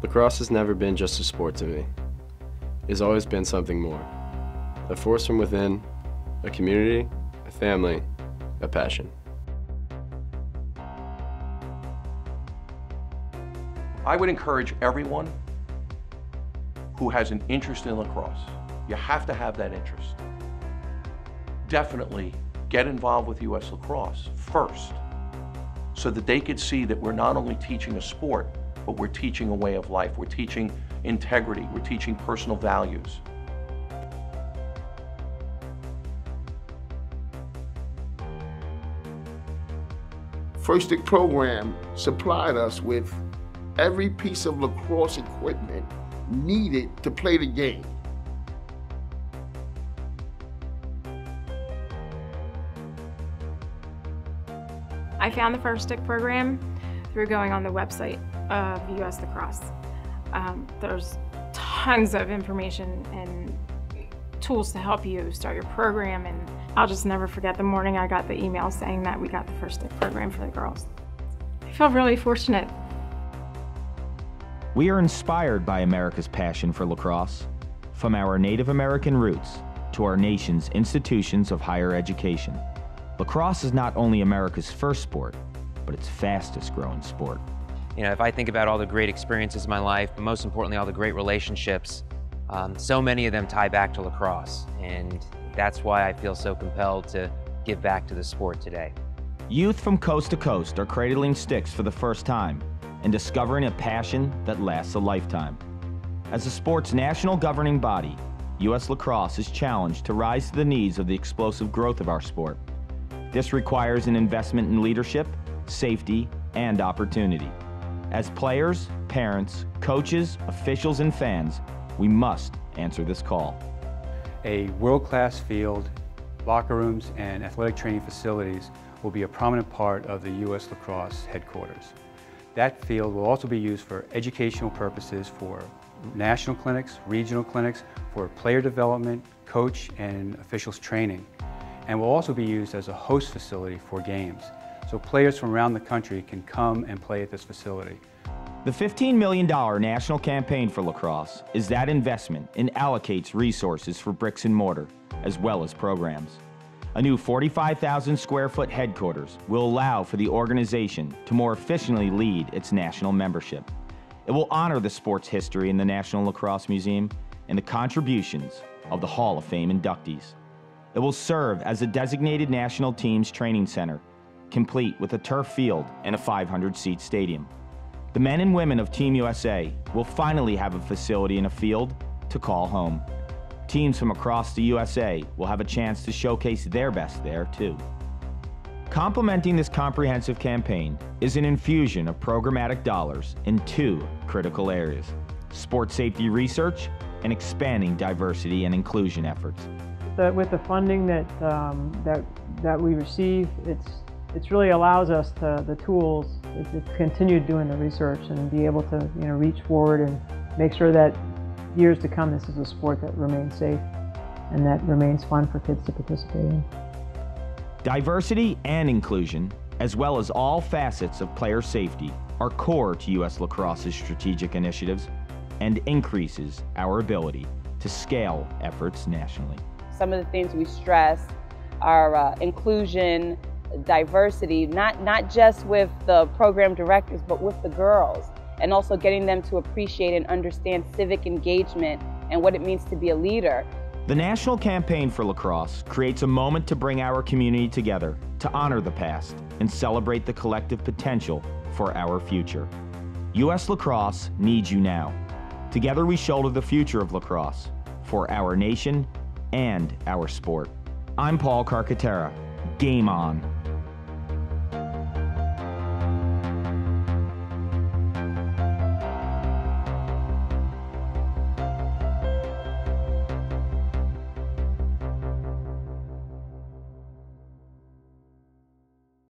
Lacrosse has never been just a sport to me. It's always been something more. A force from within, a community, a family, a passion. I would encourage everyone who has an interest in lacrosse. You have to have that interest. Definitely get involved with US Lacrosse first, so that they could see that we're not only teaching a sport, but we're teaching a way of life. We're teaching integrity. We're teaching personal values. First Stick program supplied us with every piece of lacrosse equipment needed to play the game. I found the First Stick program through going on the website of US Lacrosse. There's tons of information and tools to help you start your program, and I'll just never forget the morning I got the email saying that we got the First Stick program for the girls. I feel really fortunate. We are inspired by America's passion for lacrosse, from our Native American roots to our nation's institutions of higher education. Lacrosse is not only America's first sport, but its fastest growing sport. You know, if I think about all the great experiences in my life, but most importantly, all the great relationships, so many of them tie back to lacrosse, and that's why I feel so compelled to give back to the sport today. Youth from coast to coast are cradling sticks for the first time and discovering a passion that lasts a lifetime. As the sport's national governing body, US Lacrosse is challenged to rise to the needs of the explosive growth of our sport. This requires an investment in leadership, safety, and opportunity. As players, parents, coaches, officials, and fans, we must answer this call. A world-class field, locker rooms, and athletic training facilities will be a prominent part of the US Lacrosse headquarters. That field will also be used for educational purposes, for national clinics, regional clinics, for player development, coach and officials training, and will also be used as a host facility for games. So players from around the country can come and play at this facility. The $15 million national campaign for lacrosse is that investment and allocates resources for bricks and mortar, as well as programs. A new 45,000 square foot headquarters will allow for the organization to more efficiently lead its national membership. It will honor the sport's history in the National Lacrosse Museum and the contributions of the Hall of Fame inductees. It will serve as a designated national teams training center, complete with a turf field and a 500-seat stadium. The men and women of Team USA will finally have a facility and a field to call home. Teams from across the USA will have a chance to showcase their best there, too. Complementing this comprehensive campaign is an infusion of programmatic dollars in two critical areas: sport safety research and expanding diversity and inclusion efforts. With the funding that we receive, it really allows us the tools to continue doing the research and be able to reach forward and make sure that years to come this is a sport that remains safe and that remains fun for kids to participate in. Diversity and inclusion, as well as all facets of player safety, are core to US Lacrosse's strategic initiatives and increases our ability to scale efforts nationally. Some of the things we stress are inclusion, diversity, not just with the program directors, but with the girls, and also getting them to appreciate and understand civic engagement and what it means to be a leader. The National Campaign for Lacrosse creates a moment to bring our community together, to honor the past, and celebrate the collective potential for our future. US Lacrosse needs you now. Together we shoulder the future of lacrosse, for our nation and our sport. I'm Paul Carcaterra. Game on.